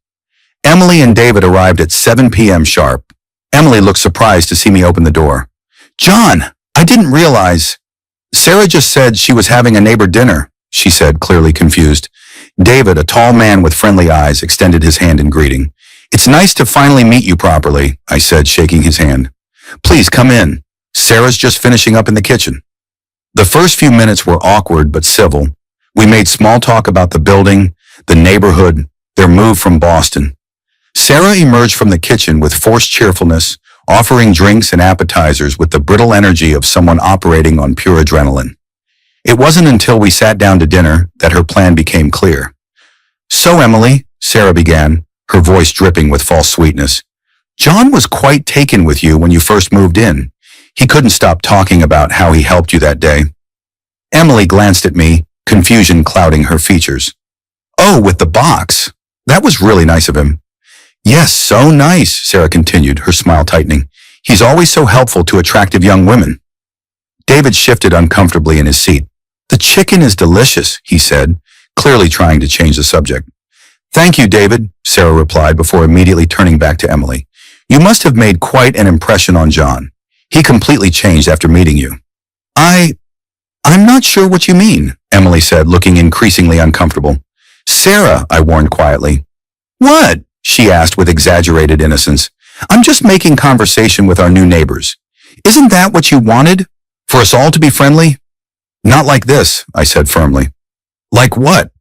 Emily and David arrived at 7 p.m. sharp. Emily looked surprised to see me open the door. John, I didn't realize. Sarah just said she was having a neighbor dinner, she said, clearly confused. David, a tall man with friendly eyes, extended his hand in greeting. It's nice to finally meet you properly, I said, shaking his hand. Please come in. Sarah's just finishing up in the kitchen. The first few minutes were awkward but civil. We made small talk about the building, the neighborhood, their move from Boston. Sarah emerged from the kitchen with forced cheerfulness, offering drinks and appetizers with the brittle energy of someone operating on pure adrenaline. It wasn't until we sat down to dinner that her plan became clear. So, Emily, Sarah began, her voice dripping with false sweetness. John was quite taken with you when you first moved in. He couldn't stop talking about how he helped you that day. Emily glanced at me, confusion clouding her features. Oh, with the box. That was really nice of him. Yes, so nice, Sarah continued, her smile tightening. He's always so helpful to attractive young women. David shifted uncomfortably in his seat. The chicken is delicious, he said, clearly trying to change the subject. Thank you, David, Sarah replied before immediately turning back to Emily. You must have made quite an impression on John. He completely changed after meeting you. I'm not sure what you mean, Emily said, looking increasingly uncomfortable. Sarah, I warned quietly. What? She asked with exaggerated innocence. I'm just making conversation with our new neighbors. Isn't that what you wanted? For us all to be friendly? Not like this, I said firmly. Like what?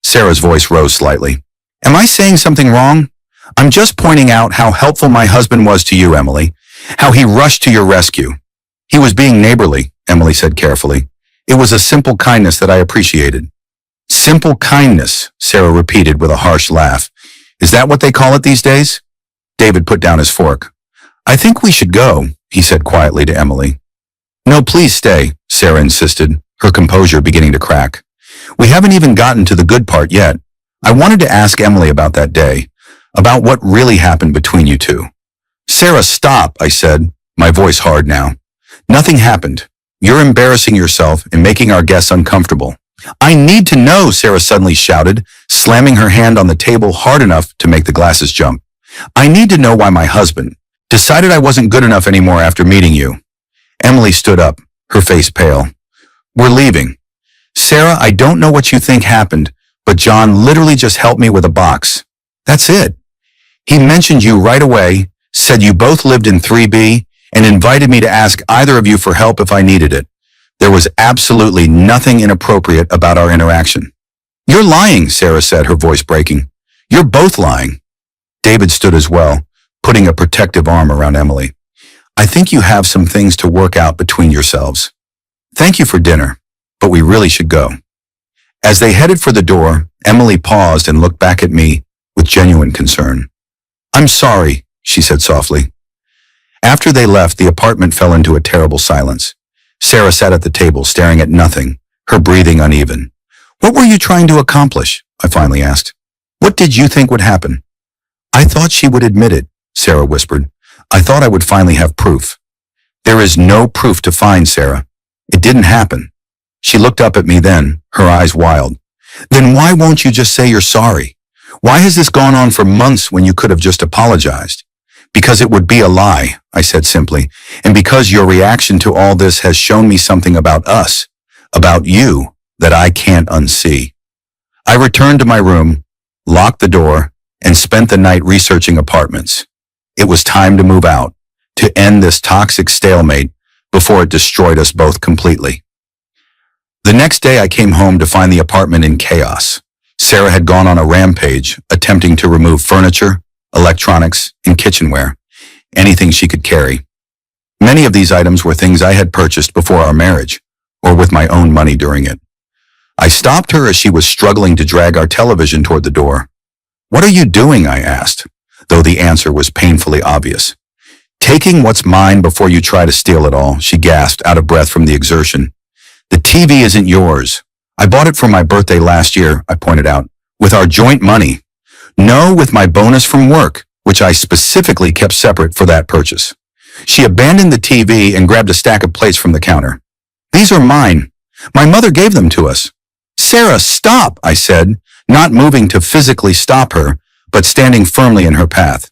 Sarah's voice rose slightly. Am I saying something wrong? I'm just pointing out how helpful my husband was to you, Emily. How he rushed to your rescue. He was being neighborly, Emily said carefully. It was a simple kindness that I appreciated. Simple kindness, Sarah repeated with a harsh laugh. Is that what they call it these days? David put down his fork. I think we should go, he said quietly to Emily. No, please stay, Sarah insisted, her composure beginning to crack. We haven't even gotten to the good part yet. I wanted to ask Emily about that day, about what really happened between you two. Sarah, stop, I said, my voice hard now. Nothing happened. You're embarrassing yourself and making our guests uncomfortable. I need to know, Sarah suddenly shouted, slamming her hand on the table hard enough to make the glasses jump. I need to know why my husband decided I wasn't good enough anymore after meeting you. Emily stood up, her face pale. We're leaving. Sarah, I don't know what you think happened, but John literally just helped me with a box. That's it. He mentioned you right away, said you both lived in 3B, and invited me to ask either of you for help if I needed it. There was absolutely nothing inappropriate about our interaction. You're lying, Sarah said, her voice breaking. You're both lying. David stood as well, putting a protective arm around Emily. I think you have some things to work out between yourselves. Thank you for dinner, but we really should go. As they headed for the door, Emily paused and looked back at me with genuine concern. I'm sorry, she said softly. After they left, the apartment fell into a terrible silence. Sarah sat at the table, staring at nothing, her breathing uneven. What were you trying to accomplish? I finally asked. What did you think would happen? I thought she would admit it, Sarah whispered. I thought I would finally have proof. There is no proof to find, Sarah. It didn't happen. She looked up at me then, her eyes wild. Then why won't you just say you're sorry? Why has this gone on for months when you could have just apologized? Because it would be a lie, I said simply, and because your reaction to all this has shown me something about us, about you, that I can't unsee. I returned to my room, locked the door, and spent the night researching apartments. It was time to move out, to end this toxic stalemate before it destroyed us both completely. The next day I came home to find the apartment in chaos. Sarah had gone on a rampage, attempting to remove furniture, electronics, and kitchenware, anything she could carry. Many of these items were things I had purchased before our marriage, or with my own money during it. I stopped her as she was struggling to drag our television toward the door. What are you doing? I asked, though the answer was painfully obvious. Taking what's mine before you try to steal it all, she gasped, out of breath from the exertion. The TV isn't yours. I bought it for my birthday last year, I pointed out, with our joint money. No, with my bonus from work, which I specifically kept separate for that purchase. She abandoned the TV and grabbed a stack of plates from the counter. These are mine. My mother gave them to us. Sarah, stop, I said, not moving to physically stop her, but standing firmly in her path.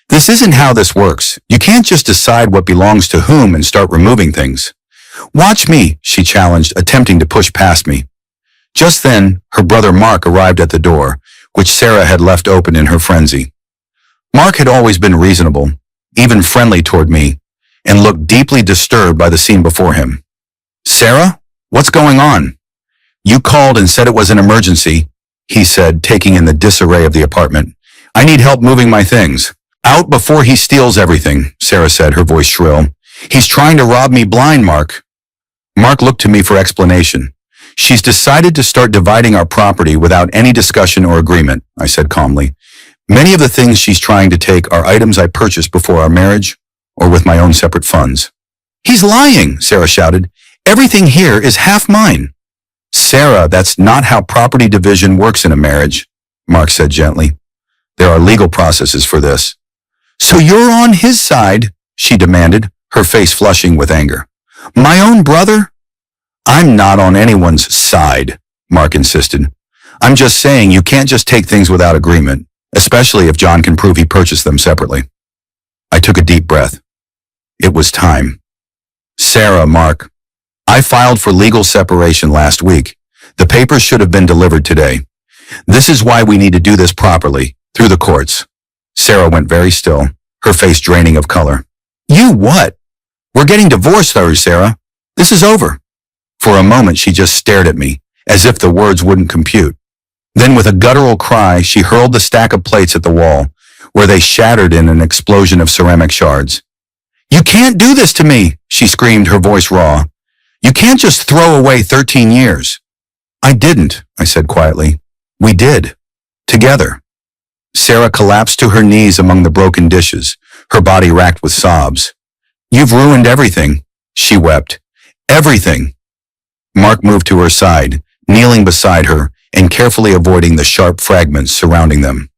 This isn't how this works. You can't just decide what belongs to whom and start removing things. Watch me, she challenged, attempting to push past me. Just then, her brother Mark arrived at the door, which Sarah had left open in her frenzy. Mark had always been reasonable, even friendly toward me, and looked deeply disturbed by the scene before him. Sarah, what's going on? You called and said it was an emergency, he said, taking in the disarray of the apartment. I need help moving my things. Out before he steals everything, Sarah said, her voice shrill. He's trying to rob me blind, Mark. Mark looked to me for explanation. She's decided to start dividing our property without any discussion or agreement, I said calmly. Many of the things she's trying to take are items I purchased before our marriage or with my own separate funds. He's lying, Sarah shouted. Everything here is half mine. Sarah, that's not how property division works in a marriage, Mark said gently. There are legal processes for this. So you're on his side, she demanded, her face flushing with anger. My own brother? I'm not on anyone's side, Mark insisted. I'm just saying you can't just take things without agreement, especially if John can prove he purchased them separately. I took a deep breath. It was time. Sarah, Mark, I filed for legal separation last week. The papers should have been delivered today. This is why we need to do this properly, through the courts. Sarah went very still, her face draining of color. You what? We're getting divorced, Sarah. This is over. For a moment, she just stared at me, as if the words wouldn't compute. Then with a guttural cry, she hurled the stack of plates at the wall, where they shattered in an explosion of ceramic shards. "You can't do this to me," she screamed, her voice raw. "You can't just throw away 13 years. "I didn't," I said quietly. "We did. Together." Sarah collapsed to her knees among the broken dishes, her body racked with sobs. "You've ruined everything," she wept. "Everything." Mark moved to her side, kneeling beside her and carefully avoiding the sharp fragments surrounding them.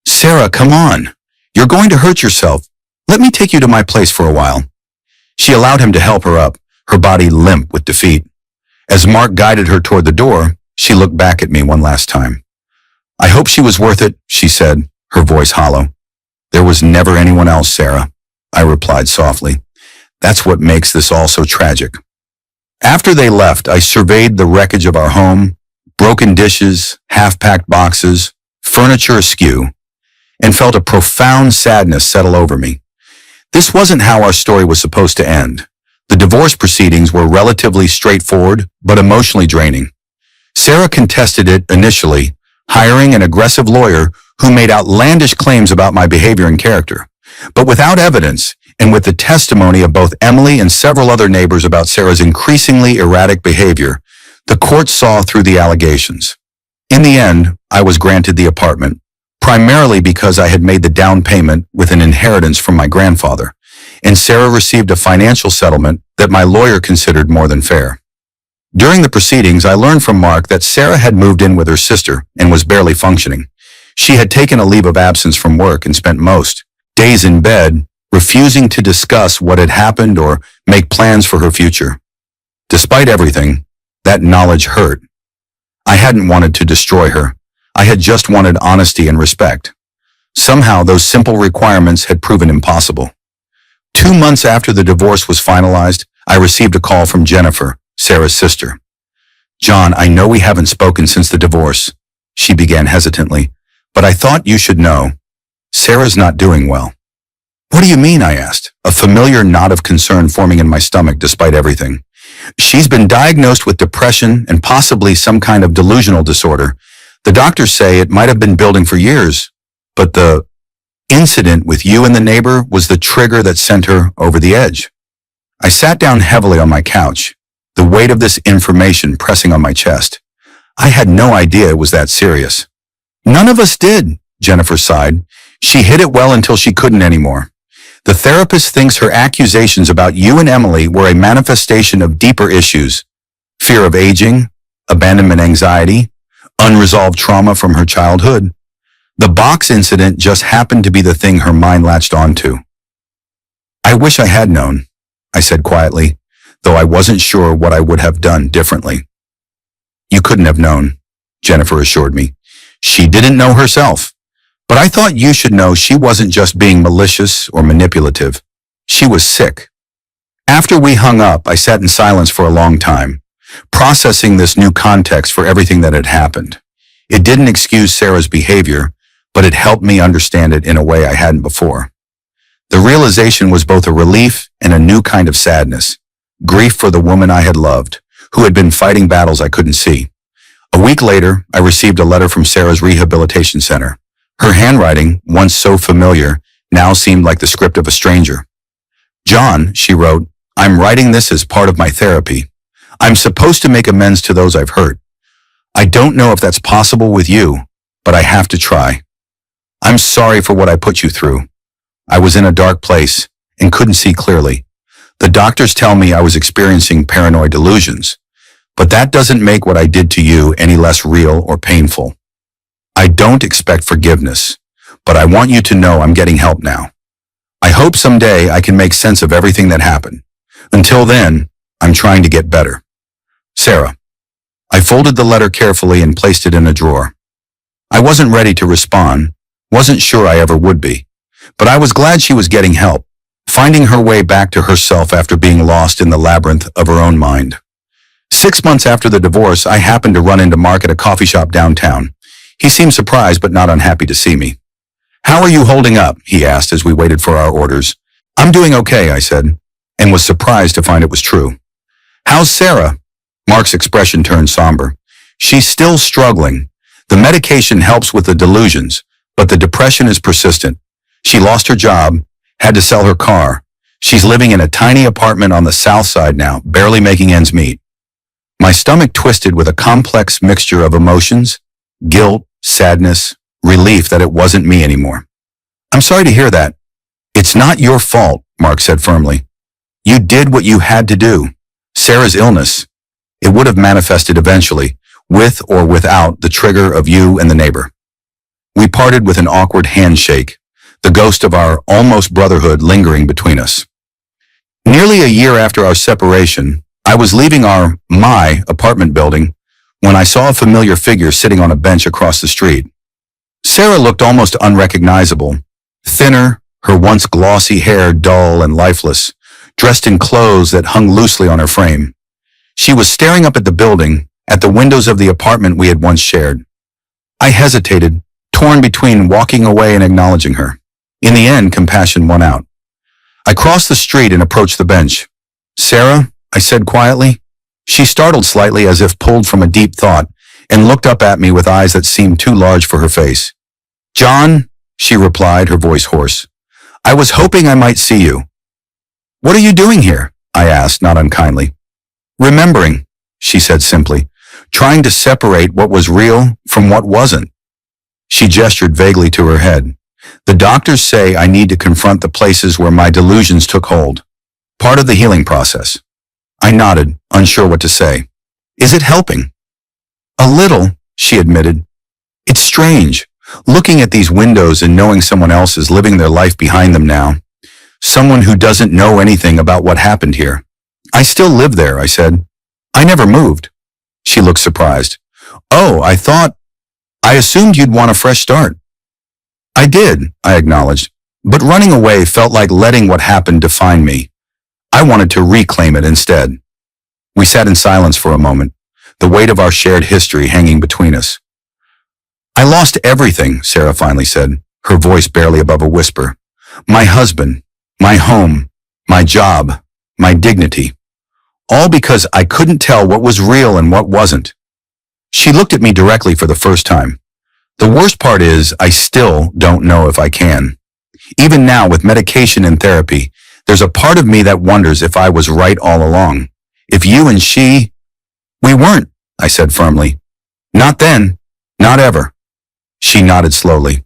"Sarah, come on. You're going to hurt yourself. Let me take you to my place for a while." She allowed him to help her up, her body limp with defeat. As Mark guided her toward the door, she looked back at me one last time. "I hope she was worth it," she said, her voice hollow. "There was never anyone else, Sarah," I replied softly. "That's what makes this all so tragic." After they left, I surveyed the wreckage of our home, broken dishes, half-packed boxes, furniture askew, and felt a profound sadness settle over me. This wasn't how our story was supposed to end. The divorce proceedings were relatively straightforward, but emotionally draining. Sarah contested it initially, hiring an aggressive lawyer who made outlandish claims about my behavior and character. But without evidence, and with the testimony of both Emily and several other neighbors about Sarah's increasingly erratic behavior, the court saw through the allegations. In the end, I was granted the apartment, primarily because I had made the down payment with an inheritance from my grandfather, and Sarah received a financial settlement that my lawyer considered more than fair. During the proceedings, I learned from Mark that Sarah had moved in with her sister and was barely functioning. She had taken a leave of absence from work and spent most days in bed, refusing to discuss what had happened or make plans for her future. Despite everything, that knowledge hurt. I hadn't wanted to destroy her. I had just wanted honesty and respect. Somehow, those simple requirements had proven impossible. 2 months after the divorce was finalized, I received a call from Jennifer, Sarah's sister. "John, I know we haven't spoken since the divorce," she began hesitantly, "but I thought you should know. Sarah's not doing well." "What do you mean?" I asked, a familiar knot of concern forming in my stomach despite everything. "She's been diagnosed with depression and possibly some kind of delusional disorder. The doctors say it might have been building for years, but the incident with you and the neighbor was the trigger that sent her over the edge." I sat down heavily on my couch, the weight of this information pressing on my chest. I had no idea it was that serious. "None of us did," Jennifer sighed. "She hid it well until she couldn't anymore. The therapist thinks her accusations about you and Emily were a manifestation of deeper issues: fear of aging, abandonment anxiety, unresolved trauma from her childhood. The box incident just happened to be the thing her mind latched onto." "I wish I had known," I said quietly, though I wasn't sure what I would have done differently. "You couldn't have known," Jennifer assured me. "She didn't know herself. But I thought you should know she wasn't just being malicious or manipulative. She was sick." After we hung up, I sat in silence for a long time, processing this new context for everything that had happened. It didn't excuse Sarah's behavior, but it helped me understand it in a way I hadn't before. The realization was both a relief and a new kind of sadness, grief for the woman I had loved, who had been fighting battles I couldn't see. A week later, I received a letter from Sarah's rehabilitation center. Her handwriting, once so familiar, now seemed like the script of a stranger. "John," she wrote, "I'm writing this as part of my therapy. I'm supposed to make amends to those I've hurt. I don't know if that's possible with you, but I have to try. I'm sorry for what I put you through. I was in a dark place and couldn't see clearly. The doctors tell me I was experiencing paranoid delusions, but that doesn't make what I did to you any less real or painful. I don't expect forgiveness, but I want you to know I'm getting help now. I hope someday I can make sense of everything that happened. Until then, I'm trying to get better. Sarah." I folded the letter carefully and placed it in a drawer. I wasn't ready to respond, wasn't sure I ever would be, but I was glad she was getting help, finding her way back to herself after being lost in the labyrinth of her own mind. 6 months after the divorce, I happened to run into Mark at a coffee shop downtown. He seemed surprised but not unhappy to see me. "How are you holding up?" he asked as we waited for our orders. "I'm doing okay," I said, and was surprised to find it was true. "How's Sarah?" Mark's expression turned somber. "She's still struggling. The medication helps with the delusions, but the depression is persistent. She lost her job, had to sell her car. She's living in a tiny apartment on the south side now, barely making ends meet. My stomach twisted with a complex mixture of emotions, guilt, sadness, relief that it wasn't me anymore. I'm sorry to hear that. It's not your fault, Mark said firmly. You did what you had to do. Sarah's illness, it would have manifested eventually, with or without the trigger of you and the neighbor. We parted with an awkward handshake, the ghost of our almost brotherhood lingering between us. Nearly a year after our separation, I was leaving my apartment building when I saw a familiar figure sitting on a bench across the street. Sarah looked almost unrecognizable, thinner, her once glossy hair dull and lifeless, dressed in clothes that hung loosely on her frame. She was staring up at the building, at the windows of the apartment we had once shared. I hesitated, torn between walking away and acknowledging her. In the end, compassion won out. I crossed the street and approached the bench. Sarah, I said quietly. She startled slightly as if pulled from a deep thought and looked up at me with eyes that seemed too large for her face. John, she replied, her voice hoarse. I was hoping I might see you. What are you doing here? I asked, not unkindly. Remembering, she said simply, trying to separate what was real from what wasn't. She gestured vaguely to her head. The doctors say I need to confront the places where my delusions took hold. Part of the healing process. I nodded, unsure what to say. Is it helping? A little, she admitted. It's strange, looking at these windows and knowing someone else is living their life behind them now. Someone who doesn't know anything about what happened here. I still live there, I said. I never moved. She looked surprised. Oh, I assumed you'd want a fresh start. I did, I acknowledged, but running away felt like letting what happened define me. I wanted to reclaim it instead. We sat in silence for a moment, the weight of our shared history hanging between us. I lost everything, Sarah finally said, her voice barely above a whisper. My husband, my home, my job, my dignity. All because I couldn't tell what was real and what wasn't. She looked at me directly for the first time. The worst part is I still don't know if I can. Even now with medication and therapy, there's a part of me that wonders if I was right all along. If you and she... We weren't, I said firmly. Not then, not ever. She nodded slowly.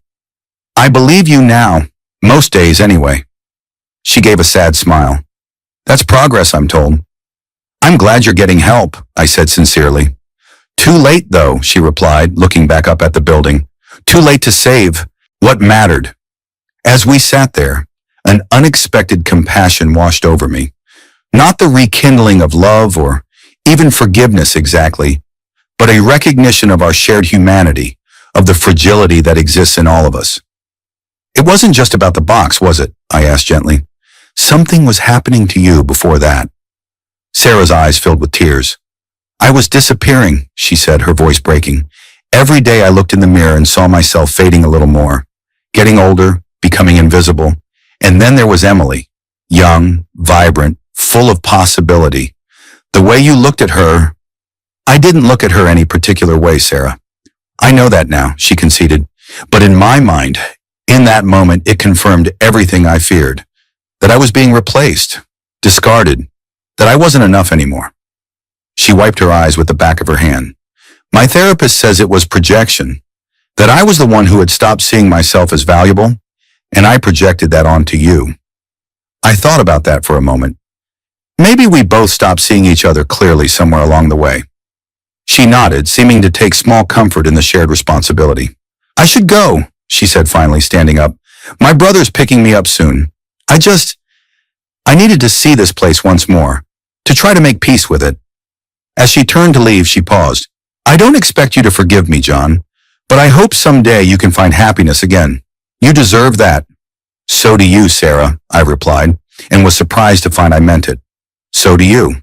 I believe you now, most days anyway. She gave a sad smile. That's progress, I'm told. I'm glad you're getting help, I said sincerely. Too late, though, she replied, looking back up at the building. Too late to save what mattered. As we sat there, an unexpected compassion washed over me. Not the rekindling of love or even forgiveness exactly, but a recognition of our shared humanity, of the fragility that exists in all of us. It wasn't just about the box, was it? I asked gently. Something was happening to you before that. Sarah's eyes filled with tears. I was disappearing, she said, her voice breaking. Every day I looked in the mirror and saw myself fading a little more, getting older, becoming invisible. And then there was Emily, young, vibrant, full of possibility. The way you looked at her, I didn't look at her any particular way, Sarah. I know that now, she conceded. But in my mind, in that moment, it confirmed everything I feared. That I was being replaced, discarded, that I wasn't enough anymore. She wiped her eyes with the back of her hand. My therapist says it was projection, that I was the one who had stopped seeing myself as valuable, and I projected that onto you. I thought about that for a moment. Maybe we both stopped seeing each other clearly somewhere along the way. She nodded, seeming to take small comfort in the shared responsibility. I should go, she said finally, standing up. My brother's picking me up soon. I needed to see this place once more, to try to make peace with it. As she turned to leave, she paused. I don't expect you to forgive me, John, but I hope someday you can find happiness again. You deserve that. So do you, Sarah, I replied, and was surprised to find I meant it. So do you.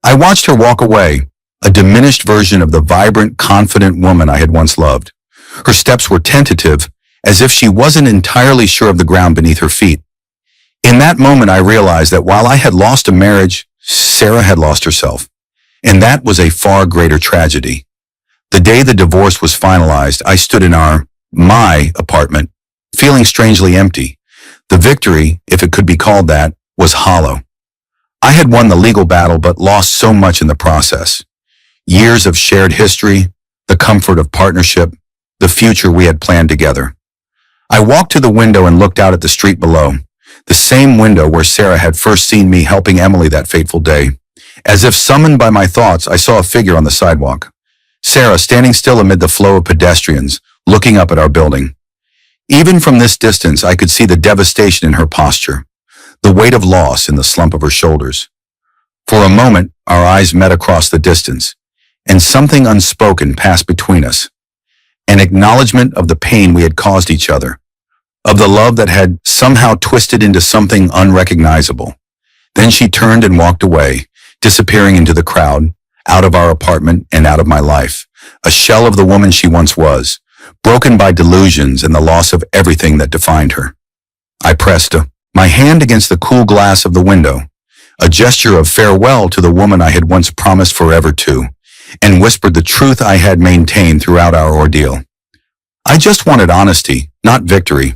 I watched her walk away, a diminished version of the vibrant, confident woman I had once loved. Her steps were tentative, as if she wasn't entirely sure of the ground beneath her feet. In that moment, I realized that while I had lost a marriage, Sarah had lost herself. And that was a far greater tragedy. The day the divorce was finalized, I stood in my apartment, feeling strangely empty. The victory, if it could be called that, was hollow. I had won the legal battle but lost so much in the process. Years of shared history, the comfort of partnership, the future we had planned together. I walked to the window and looked out at the street below, the same window where Sarah had first seen me helping Emily that fateful day. As if summoned by my thoughts, I saw a figure on the sidewalk. Sarah standing still amid the flow of pedestrians, looking up at our building. Even from this distance, I could see the devastation in her posture, the weight of loss in the slump of her shoulders. For a moment, our eyes met across the distance, and something unspoken passed between us. An acknowledgement of the pain we had caused each other, of the love that had somehow twisted into something unrecognizable. Then she turned and walked away, disappearing into the crowd, out of our apartment and out of my life, a shell of the woman she once was, broken by delusions and the loss of everything that defined her. I pressed my hand against the cool glass of the window, a gesture of farewell to the woman I had once promised forever to, and whispered the truth I had maintained throughout our ordeal. I just wanted honesty, not victory.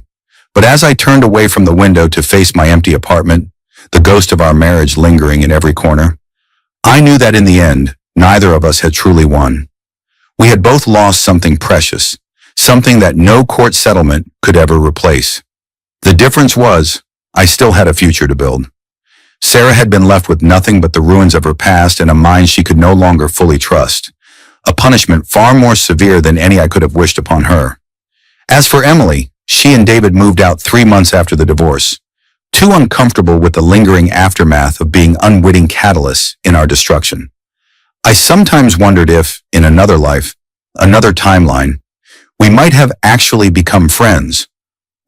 But as I turned away from the window to face my empty apartment, the ghost of our marriage lingering in every corner, I knew that in the end, neither of us had truly won. We had both lost something precious, something that no court settlement could ever replace. The difference was, I still had a future to build. Sarah had been left with nothing but the ruins of her past and a mind she could no longer fully trust, a punishment far more severe than any I could have wished upon her. As for Emily, she and David moved out 3 months after the divorce, too uncomfortable with the lingering aftermath of being unwitting catalysts in our destruction. I sometimes wondered if, in another life, another timeline, we might have actually become friends,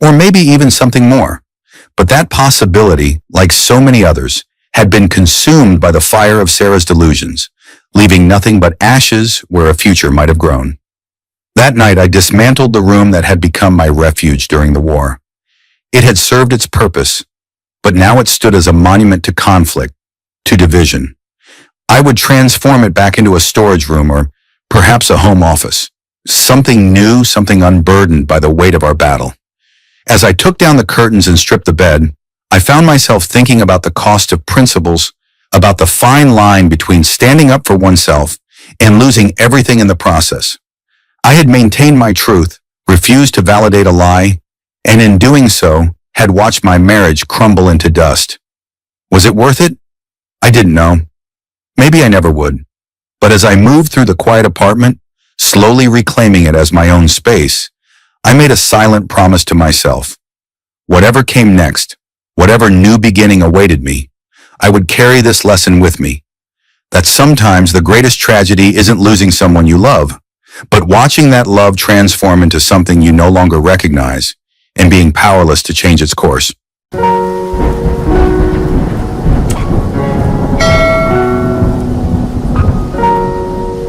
or maybe even something more. But that possibility, like so many others, had been consumed by the fire of Sarah's delusions, leaving nothing but ashes where a future might have grown. That night, I dismantled the room that had become my refuge during the war. It had served its purpose, but now it stood as a monument to conflict, to division. I would transform it back into a storage room or perhaps a home office, something new, something unburdened by the weight of our battle. As I took down the curtains and stripped the bed, I found myself thinking about the cost of principles, about the fine line between standing up for oneself and losing everything in the process. I had maintained my truth, refused to validate a lie, and in doing so, had watched my marriage crumble into dust. Was it worth it? I didn't know. Maybe I never would. But as I moved through the quiet apartment, slowly reclaiming it as my own space, I made a silent promise to myself. Whatever came next, whatever new beginning awaited me, I would carry this lesson with me. That sometimes the greatest tragedy isn't losing someone you love, but watching that love transform into something you no longer recognize and being powerless to change its course.